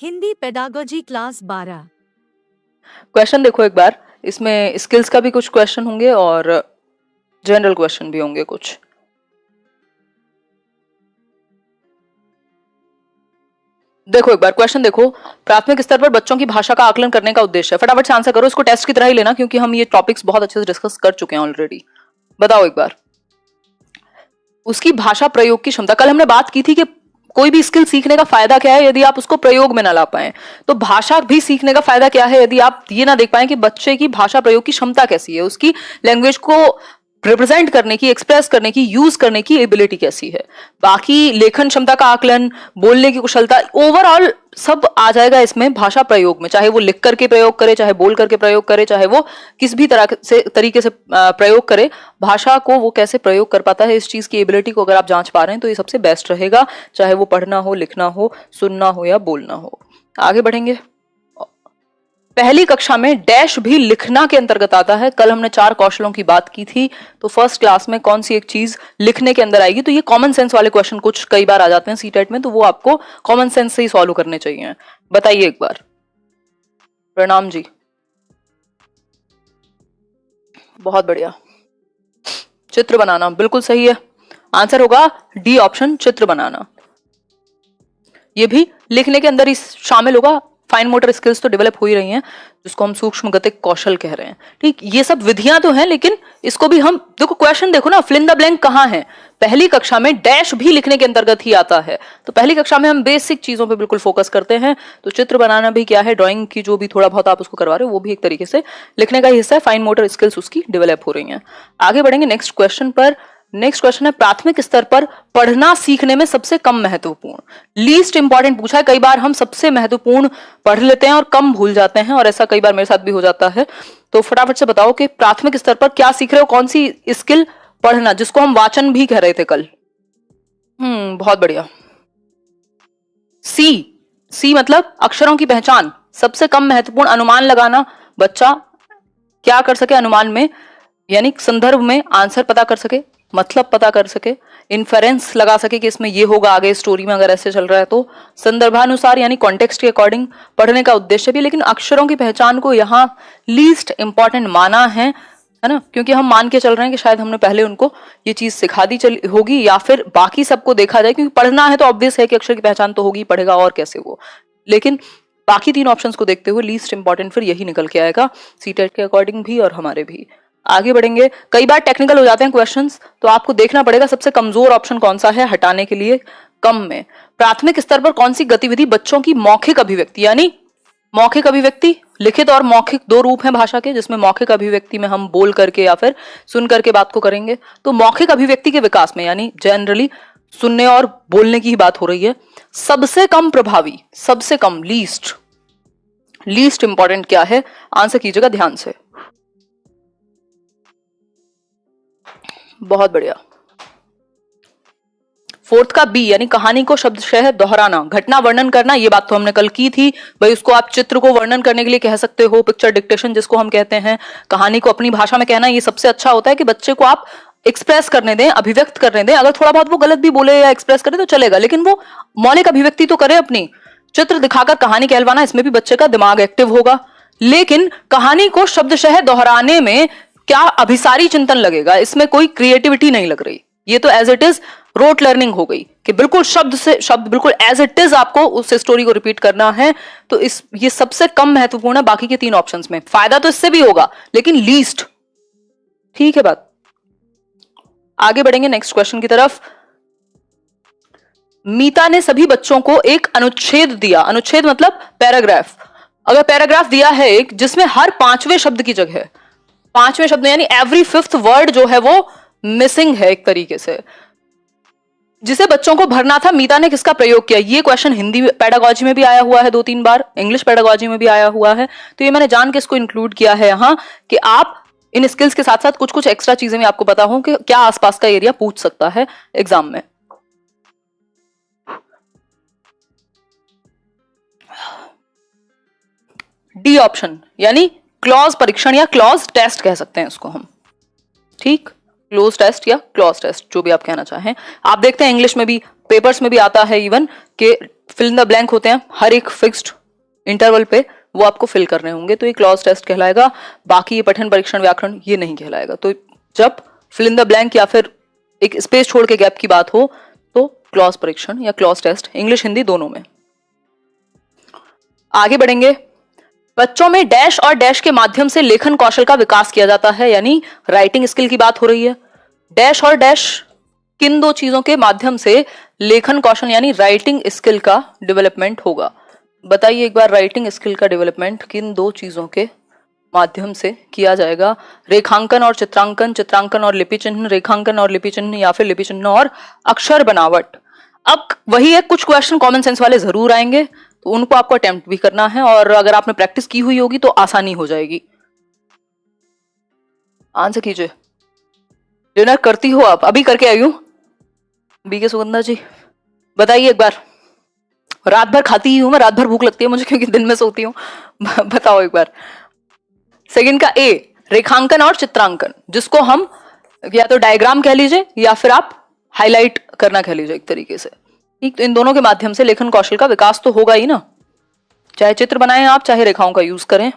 Hindi pedagogy class 12। Question देखो एक बार, इसमें स्किल्स का भी कुछ क्वेश्चन होंगे और जनरल क्वेश्चन भी होंगे कुछ। देखो एक बार क्वेश्चन देखो, प्राथमिक स्तर पर बच्चों की भाषा का आकलन करने का उद्देश्य है। फटाफट से आंसर करो, इसको टेस्ट की तरह ही लेना क्योंकि हम ये टॉपिक्स बहुत अच्छे से डिस्कस कर चुके हैं ऑलरेडी। बताओ एक बार, उसकी भाषा प्रयोग की क्षमता। कल हमने बात की थी कि कोई भी स्किल सीखने का फायदा क्या है यदि आप उसको प्रयोग में ना ला पाए, तो भाषा भी सीखने का फायदा क्या है यदि आप ये ना देख पाए कि बच्चे की भाषा प्रयोग की क्षमता कैसी है, उसकी लैंग्वेज को रिप्रेजेंट करने की, एक्सप्रेस करने की, यूज करने की एबिलिटी कैसी है। बाकी लेखन क्षमता का आकलन, बोलने की कुशलता, ओवरऑल सब आ जाएगा इसमें भाषा प्रयोग में। चाहे वो लिख करके प्रयोग करे, चाहे बोल करके प्रयोग करे, चाहे वो किस भी तरीके से प्रयोग करे, भाषा को वो कैसे प्रयोग कर पाता है, इस चीज की एबिलिटी को अगर आप जांच पा रहे हैं तो ये सबसे बेस्ट रहेगा, चाहे वो पढ़ना हो, लिखना हो, सुनना हो या बोलना हो। आगे बढ़ेंगे। पहली कक्षा में डैश भी लिखना के अंतर्गत आता है। कल हमने 4 कौशलों की बात की थी, तो फर्स्ट क्लास में कौन सी एक चीज लिखने के अंदर आएगी। तो ये कॉमन सेंस वाले क्वेश्चन कुछ कई बार आ जाते हैं सीटेट में, तो वो आपको कॉमन सेंस से ही सॉल्व करने चाहिए। बताइए एक बार। प्रणाम जी, बहुत बढ़िया। चित्र बनाना बिल्कुल सही है, आंसर होगा डी ऑप्शन, चित्र बनाना। ये भी लिखने के अंदर ही शामिल होगा। फाइन मोटर स्किल्स तो डेवलप हो ही रही हैं, जिसको हम सूक्ष्म गतिक कौशल कह रहे हैं। ठीक, ये सब विधियां तो हैं, लेकिन इसको भी हम देखो, क्वेश्चन देखो ना, फिल इन द ब्लैंक कहां है। पहली कक्षा में डैश भी लिखने के अंतर्गत ही आता है, तो पहली कक्षा में हम बेसिक चीजों पे बिल्कुल फोकस करते हैं। तो चित्र बनाना भी क्या है, ड्राइंग की जो भी थोड़ा बहुत आप उसको करवा रहे हो वो भी एक तरीके से लिखने का ही हिस्सा है। फाइन मोटर स्किल्स उसकी डेवलप हो रही हैं। आगे बढ़ेंगे नेक्स्ट क्वेश्चन पर। नेक्स्ट क्वेश्चन है, प्राथमिक स्तर पर पढ़ना सीखने में सबसे कम महत्वपूर्ण, लीस्ट इंपॉर्टेंट पूछा है। कई बार हम सबसे महत्वपूर्ण पढ़ लेते हैं और कम भूल जाते हैं, और ऐसा कई बार मेरे साथ भी हो जाता है। तो फटाफट से बताओ कि प्राथमिक स्तर पर क्या सीख रहे हो, कौन सी स्किल पढ़ना, जिसको हम वाचन भी कह रहे थे कल। बहुत बढ़िया। सी, सी मतलब अक्षरों की पहचान, सबसे कम महत्वपूर्ण। अनुमान लगाना, बच्चा क्या कर सके अनुमान में, यानी संदर्भ में आंसर पता कर सके, मतलब पता कर सके, इन्फेरेंस लगा सके कि इसमें ये होगा आगे स्टोरी में अगर ऐसे चल रहा है तो। संदर्भानुसार यानी कॉन्टेक्स्ट के अकॉर्डिंग पढ़ने का उद्देश्य भी, लेकिन अक्षरों की पहचान को यहाँ लीस्ट इंपॉर्टेंट माना है ना, क्योंकि हम मान के चल रहे हैं कि शायद हमने पहले उनको ये चीज सिखा दी चली होगी, या फिर बाकी सबको देखा जाए, क्योंकि पढ़ना है तो ऑब्वियस है कि अक्षर की पहचान तो होगी, पढ़ेगा और कैसे वो। लेकिन बाकी 3 ऑप्शंस को देखते हुए लीस्ट इंपॉर्टेंट फिर यही निकल के आएगा, सीटेट के अकॉर्डिंग भी और हमारे भी। आगे बढ़ेंगे। कई बार टेक्निकल हो जाते हैं क्वेश्चंस, तो आपको देखना पड़ेगा सबसे कमजोर ऑप्शन कौन सा है हटाने के लिए कम में। प्राथमिक स्तर पर कौन सी गतिविधि बच्चों की मौखिक अभिव्यक्ति, यानी मौखिक अभिव्यक्ति, लिखित और मौखिक 2 रूप हैं भाषा के, जिसमें मौखिक अभिव्यक्ति में हम बोल करके या फिर सुन करके बात को करेंगे। तो मौखिक अभिव्यक्ति के विकास में, यानी जनरली सुनने और बोलने की ही बात हो रही है, सबसे कम प्रभावी, सबसे कम, लीस्ट, लीस्ट इंपॉर्टेंट क्या है, आंसर कीजिएगा ध्यान से। बहुत बढ़िया। 4th का बी, यानी कहानी को शब्दशः दोहराना, घटना वर्णन करना, ये बात तो हमने कल की थी भाई। उसको आप चित्र को वर्णन करने के लिए कह सकते हो, पिक्चर डिक्टेशन जिसको हम कहते हैं। कहानी को अपनी भाषा में कहना, ये सबसे अच्छा होता है कि बच्चे को आप एक्सप्रेस करने दें, अभिव्यक्त करने दें। अगर थोड़ा बहुत वो गलत भी बोले या एक्सप्रेस करे तो चलेगा, लेकिन वो मौलिक अभिव्यक्ति तो करे अपनी। चित्र दिखाकर कहानी कहलवाना, इसमें भी बच्चे का दिमाग एक्टिव होगा, लेकिन कहानी को शब्दशः दोहराने में क्या अभिसारी चिंतन लगेगा, इसमें कोई क्रिएटिविटी नहीं लग रही। ये तो as it is rote learning हो गई कि बिल्कुल शब्द से शब्द, बिल्कुल एज इट इज आपको उस स्टोरी को रिपीट करना है। तो ये सबसे कम महत्वपूर्ण है बाकी के 3 ऑप्शंस में। फायदा तो इससे भी होगा, लेकिन लीस्ट। ठीक है बात। आगे बढ़ेंगे नेक्स्ट क्वेश्चन की तरफ। मीता ने सभी बच्चों को एक अनुच्छेद दिया, अनुच्छेद मतलब पैराग्राफ। अगर पैराग्राफ दिया है एक, जिसमें हर 5वें शब्द की जगह, 5वें शब्द यानी एवरी 5th वर्ड जो है वो मिसिंग है एक तरीके से, जिसे बच्चों को भरना था, मीता ने किसका प्रयोग किया। ये क्वेश्चन हिंदी पेडागोजी में भी आया हुआ है 2-3 बार, इंग्लिश पेडागोजी में भी आया हुआ है। तो ये मैंने जान के इसको इंक्लूड किया है यहां कि आप इन स्किल्स के साथ साथ कुछ कुछ एक्स्ट्रा चीजें भी आपको पता हो कि क्या आसपास का एरिया पूछ सकता है एग्जाम में। डी ऑप्शन, यानी क्लॉज परीक्षण या क्लॉज टेस्ट कह सकते हैं इसको हम। ठीक, क्लोज टेस्ट या क्लॉज टेस्ट, जो भी आप कहना चाहें। आप देखते हैं इंग्लिश में भी पेपर्स में भी आता है इवन कि फिल इन द ब्लैंक होते हैं हर एक फिक्स्ड इंटरवल पे, वो आपको फिल करने होंगे, तो ये क्लॉज टेस्ट कहलाएगा। बाकी ये पठन परीक्षण व्याकरण ये नहीं कहलाएगा। तो जब फिल इन द ब्लैंक या फिर एक स्पेस छोड़ के गैप की बात हो तो क्लॉज परीक्षण या क्लॉज टेस्ट, इंग्लिश हिंदी दोनों में। आगे बढ़ेंगे। बच्चों में डैश और डैश के माध्यम से लेखन कौशल का विकास किया जाता है, यानी राइटिंग स्किल की बात हो रही है। डैश और डैश किन दो चीजों के माध्यम से लेखन कौशल यानी राइटिंग स्किल का डेवलपमेंट होगा? बताइए एक बार, राइटिंग स्किल का डेवलपमेंट किन दो चीजों के माध्यम से किया जाएगा? रेखांकन और चित्रांकन, चित्रांकन और लिपि चिन्ह, रेखांकन और लिपि चिन्ह, या फिर लिपि चिन्ह और अक्षर बनावट। अब वही है, कुछ क्वेश्चन कॉमन सेंस वाले जरूर आएंगे, तो उनको आपको अटेम्प्ट भी करना है, और अगर आपने प्रैक्टिस की हुई होगी तो आसानी हो जाएगी। आंसर कीजिए। डिनर करती हो आप? अभी करके आई हूं। बीके सुगंधा जी बताइए एक बार। रात भर खाती ही हूं मैं, रात भर भूख लगती है मुझे क्योंकि दिन में सोती हूँ। बताओ एक बार। सेकंड का ए, रेखांकन और चित्रांकन, जिसको हम या तो डायग्राम कह लीजिए या फिर आप हाईलाइट करना कह लीजिए एक तरीके से। ठीक, तो इन दोनों के माध्यम से लेखन कौशल का विकास तो होगा ही ना, चाहे चित्र बनाएं आप, चाहे रेखाओं का यूज करें।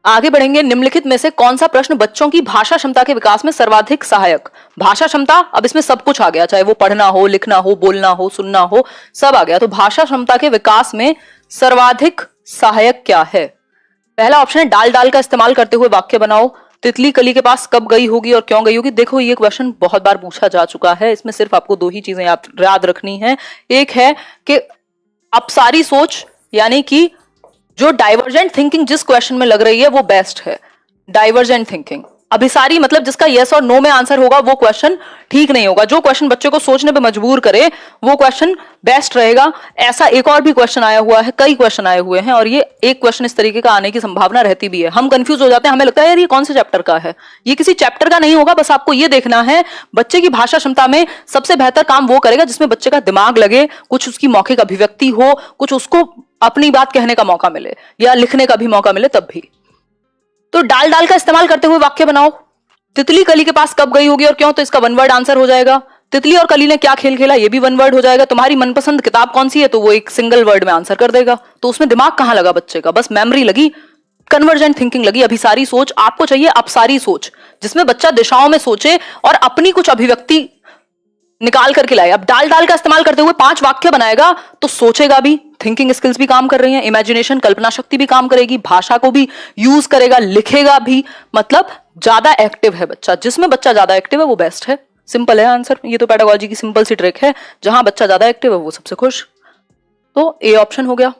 आगे बढ़ेंगे। निम्नलिखित में से कौन सा प्रश्न बच्चों की भाषा क्षमता के विकास में सर्वाधिक सहायक? भाषा क्षमता, अब इसमें सब कुछ आ गया, चाहे वो पढ़ना हो, लिखना हो, बोलना हो, सुनना हो, सब आ गया। तो भाषा क्षमता के विकास में सर्वाधिक सहायक क्या है? पहला ऑप्शन है डाल डाल का इस्तेमाल करते हुए वाक्य बनाओ। तितली कली के पास कब गई होगी और क्यों गई होगी? देखो ये क्वेश्चन बहुत बार पूछा जा चुका है, इसमें सिर्फ आपको दो ही चीजें याद रखनी है। एक है कि अपसारी सोच, यानी कि जो डाइवर्जेंट थिंकिंग जिस क्वेश्चन में लग रही है वो बेस्ट है, डाइवर्जेंट थिंकिंग। अभिसारी मतलब जिसका यस और नो में आंसर होगा वो क्वेश्चन ठीक नहीं होगा। जो क्वेश्चन बच्चे को सोचने पे मजबूर करे वो क्वेश्चन बेस्ट रहेगा। ऐसा एक और भी क्वेश्चन आया हुआ है, कई क्वेश्चन आए हुए हैं, और ये एक क्वेश्चन इस तरीके का आने की संभावना रहती भी है। हम कंफ्यूज हो जाते हैं, हमें लगता है यार ये कौन से चैप्टर का है। ये किसी चैप्टर का नहीं होगा, बस आपको ये देखना है बच्चे की भाषा क्षमता में सबसे बेहतर काम वो करेगा जिसमें बच्चे का दिमाग लगे, कुछ उसकी मौखिक अभिव्यक्ति हो, कुछ उसको अपनी बात कहने का मौका मिले या लिखने का भी मौका मिले तब भी। तो डाल डाल का इस्तेमाल करते हुए वाक्य बनाओ। तितली कली के पास कब गई होगी और क्यों? तो इसका वन वर्ड आंसर हो जाएगा। तितली और कली ने क्या खेल खेला, ये भी वन वर्ड हो जाएगा। तुम्हारी मनपसंद किताब कौन सी है, तो वो एक सिंगल वर्ड में आंसर कर देगा। तो उसमें दिमाग कहां लगा बच्चे का? बस मेमोरी लगी, कन्वर्जेंट थिंकिंग लगी। अभिसारी सोच, आपको चाहिए अपसारी सोच, जिसमें बच्चा दिशाओं में सोचे और अपनी कुछ अभिव्यक्ति निकाल करके लाए। अब डाल डाल का इस्तेमाल करते हुए 5 वाक्य बनाएगा तो सोचेगा भी, थिंकिंग स्किल्स भी काम कर रही हैं, इमेजिनेशन कल्पना शक्ति भी काम करेगी, भाषा को भी यूज करेगा, लिखेगा भी, मतलब ज्यादा एक्टिव है बच्चा। जिसमें बच्चा ज्यादा एक्टिव है वो बेस्ट है। सिंपल है आंसर, ये तो पेडागोजी की सिंपल सी ट्रिक है, जहां बच्चा ज्यादा एक्टिव है वो सबसे खुश। तो ए ऑप्शन हो गया।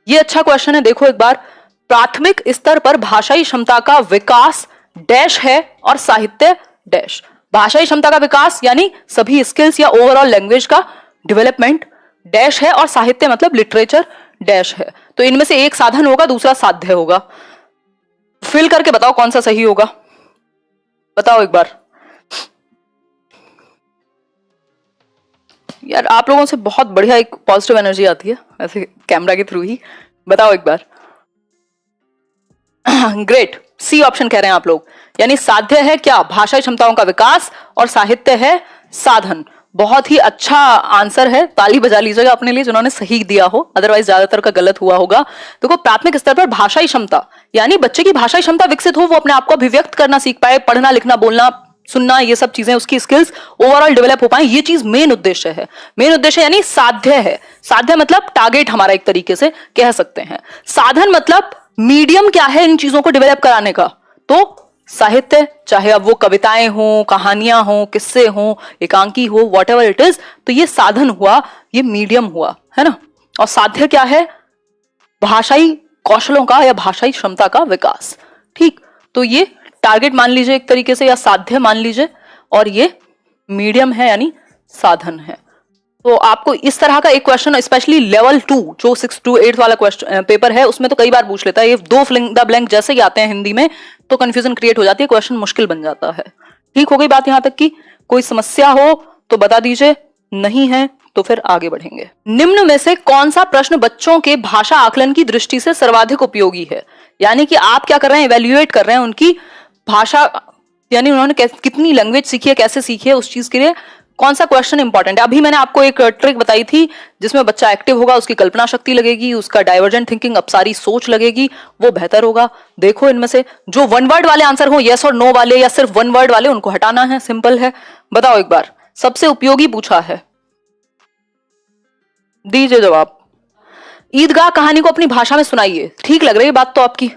ये अच्छा क्वेश्चन है, देखो एक बार। प्राथमिक स्तर पर भाषाई क्षमता का विकास डैश है और साहित्य डैश। भाषाई क्षमता का विकास यानी सभी स्किल्स या ओवरऑल लैंग्वेज का डेवलपमेंट डैश है, और साहित्य मतलब लिटरेचर डैश है। तो इनमें से एक साधन होगा, दूसरा साध्य होगा। फिल करके बताओ कौन सा सही होगा, बताओ एक बार। यार आप लोगों से बहुत बढ़िया एक पॉजिटिव एनर्जी आती है ऐसे कैमरा के थ्रू ही। बताओ एक बार। ग्रेट, सी ऑप्शन कह रहे हैं आप लोग, यानी साध्य है क्या? भाषा क्षमताओं का विकास, और साहित्य है साधन। बहुत ही अच्छा आंसर है, ताली बजा लीजिएगा अपने लिए जिन्होंने सही दिया हो, अदरवाइज ज्यादातर का गलत हुआ होगा। देखो प्राथमिक स्तर पर भाषाई क्षमता यानी बच्चे की भाषाई क्षमता विकसित हो, वो अपने आप को अभिव्यक्त करना सीख पाए, पढ़ना लिखना बोलना सुनना ये सब चीजें उसकी स्किल्स ओवरऑल डेवलप हो पाए, ये चीज मेन उद्देश्य है। मेन उद्देश्य यानी साध्य है। साध्य मतलब टारगेट हमारा एक तरीके से कह सकते हैं। साधन मतलब मीडियम क्या है इन चीजों को डेवलप कराने का। तो साहित्य, चाहे अब वो कविताएं हों, कहानियां हों, किस्से हों, एकांकी हो, व्हाटएवर इट इज, तो ये साधन हुआ, ये मीडियम हुआ, है ना। और साध्य क्या है? भाषाई कौशलों का या भाषाई क्षमता का विकास। ठीक, तो ये टारगेट मान लीजिए एक तरीके से, या साध्य मान लीजिए, और ये मीडियम है यानी साधन है। तो आपको इस तरह का एक क्वेश्चन, स्पेशली लेवल 2 जो 6 to 8 वाला क्वेश्चन पेपर है, उसमें तो कई बार पूछ लेता है। ये 2 फिल द ब्लैंक जैसे ही आते हैं हिंदी में तो कंफ्यूजन क्रिएट हो जाती है, क्वेश्चन मुश्किल बन जाता है। ठीक हो गई बात यहां तक की? कोई समस्या हो तो बता दीजिए, नहीं है तो फिर आगे बढ़ेंगे। निम्न में से कौन सा प्रश्न बच्चों के भाषा आकलन की दृष्टि से सर्वाधिक उपयोगी है? यानी कि आप क्या कर रहे हैं, इवेल्युएट कर रहे हैं उनकी भाषा, यानी उन्होंने कितनी लैंग्वेज सीखी है, कैसे सीखी है, उस चीज के लिए कौन सा क्वेश्चन इंपॉर्टेंट है। अभी मैंने आपको एक ट्रिक बताई थी जिसमें बच्चा एक्टिव होगा, उसकी कल्पना शक्ति लगेगी, उसका डाइवर्जेंट थिंकिंग अपसारी सोच लगेगी, वो बेहतर होगा। देखो इनमें से जो वन वर्ड वाले आंसर हो, यस और नो वाले या सिर्फ वन वर्ड वाले, उनको हटाना है, सिंपल है। बताओ एक बार, सबसे उपयोगी पूछा है, दीजिए जवाब। ईदगाह कहानी को अपनी भाषा में सुनाइए। ठीक लग रही है बात तो आपकी।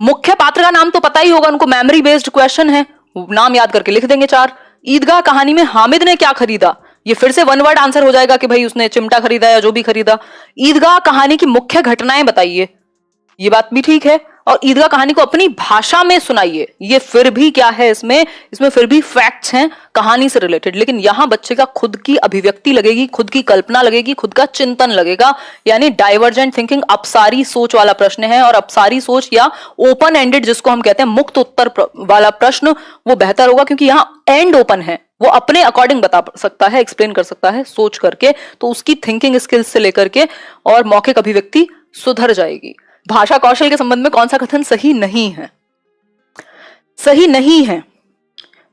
मुख्य पात्र का नाम तो पता ही होगा उनको, मेमोरी बेस्ड क्वेश्चन है, नाम याद करके लिख देंगे 4। ईदगाह कहानी में हामिद ने क्या खरीदा, ये फिर से वन वर्ड आंसर हो जाएगा कि भाई उसने चिमटा खरीदा या जो भी खरीदा। ईदगाह कहानी की मुख्य घटनाएं बताइए, ये बात भी ठीक है। और ईदगाह कहानी को अपनी भाषा में सुनाइए, ये फिर भी क्या है, इसमें फिर भी फैक्ट्स हैं कहानी से रिलेटेड, लेकिन यहां बच्चे का खुद की अभिव्यक्ति लगेगी, खुद की कल्पना लगेगी, खुद का चिंतन लगेगा, यानी डाइवर्जेंट थिंकिंग, अपसारी सोच वाला प्रश्न है। और अपसारी सोच या ओपन एंडेड जिसको हम कहते हैं, मुक्त उत्तर वाला प्रश्न, वो बेहतर होगा क्योंकि यहाँ एंड ओपन है, वो अपने अकॉर्डिंग बता सकता है, एक्सप्लेन कर सकता है सोच करके, तो उसकी थिंकिंग स्किल्स से लेकर के और मौखिक अभिव्यक्ति सुधर जाएगी। भाषा कौशल के संबंध में कौन सा कथन सही नहीं है? सही नहीं है।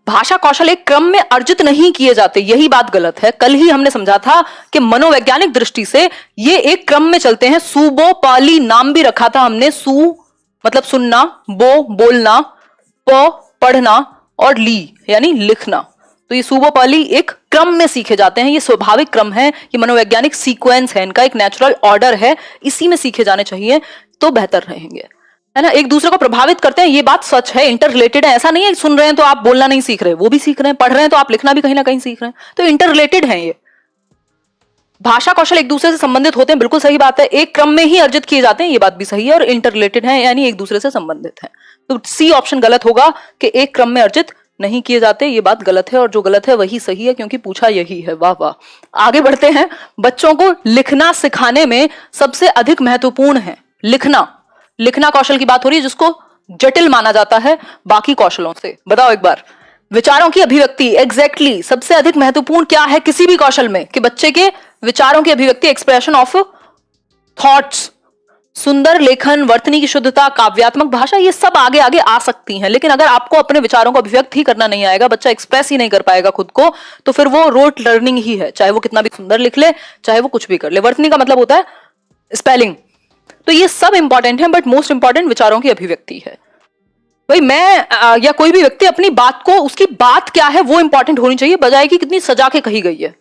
भाषा कौशल एक क्रम में अर्जित नहीं किए जाते, यही बात गलत है। कल ही हमने समझा था कि मनोवैज्ञानिक दृष्टि से ये एक क्रम में चलते हैं। सुबो पाली नाम भी रखा था हमने, सु मतलब सुनना, बो बोलना, प पढ़ना और ली यानी लिखना। तो ये सुबोपाली एक क्रम में सीखे जाते हैं, ये स्वाभाविक क्रम है, ये मनोवैज्ञानिक सीक्वेंस है, इनका एक नेचुरल ऑर्डर है, इसी में सीखे जाने चाहिए तो बेहतर रहेंगे, है ना। एक दूसरे को प्रभावित करते हैं, ये बात सच है, इंटर रिलेटेड है। ऐसा नहीं है सुन रहे हैं तो आप बोलना नहीं सीख रहे, वो भी सीख रहे हैं, पढ़ रहे हैं तो आप लिखना भी कहीं ना कहीं सीख रहे हैं, तो इंटर रिलेटेड है ये। भाषा कौशल एक दूसरे से संबंधित होते हैं, बिल्कुल सही बात है, एक क्रम में ही अर्जित किए जाते हैं, ये बात भी सही है, और इंटर रिलेटेड है यानी एक दूसरे से संबंधित है। तो सी ऑप्शन गलत होगा कि एक क्रम में अर्जित नहीं किए जाते, ये बात गलत है, और जो गलत है वही सही है क्योंकि पूछा यही है। वाह वाह। आगे बढ़ते हैं। बच्चों को लिखना सिखाने में सबसे अधिक महत्वपूर्ण है लिखना। लिखना कौशल की बात हो रही है जिसको जटिल माना जाता है बाकी कौशलों से। बताओ एक बार, विचारों की अभिव्यक्ति, एग्जैक्टली सबसे अधिक महत्वपूर्ण क्या है किसी भी कौशल में, कि बच्चे के विचारों की अभिव्यक्ति, एक्सप्रेशन ऑफ थॉट्स। सुंदर लेखन, वर्तनी की शुद्धता, काव्यात्मक भाषा, ये सब आगे आगे आ सकती हैं, लेकिन अगर आपको अपने विचारों को अभिव्यक्त ही करना नहीं आएगा, बच्चा एक्सप्रेस ही नहीं कर पाएगा खुद को, तो फिर वो रोट लर्निंग ही है, चाहे वो कितना भी सुंदर लिख ले, चाहे वो कुछ भी कर ले। वर्तनी का मतलब होता है स्पेलिंग। तो ये सब इंपॉर्टेंट है, बट मोस्ट इंपॉर्टेंट विचारों की अभिव्यक्ति है। भाई मैं या कोई भी व्यक्ति अपनी बात को, उसकी बात क्या है वो इंपॉर्टेंट होनी चाहिए, बजाय कि कितनी सजा के कही गई है।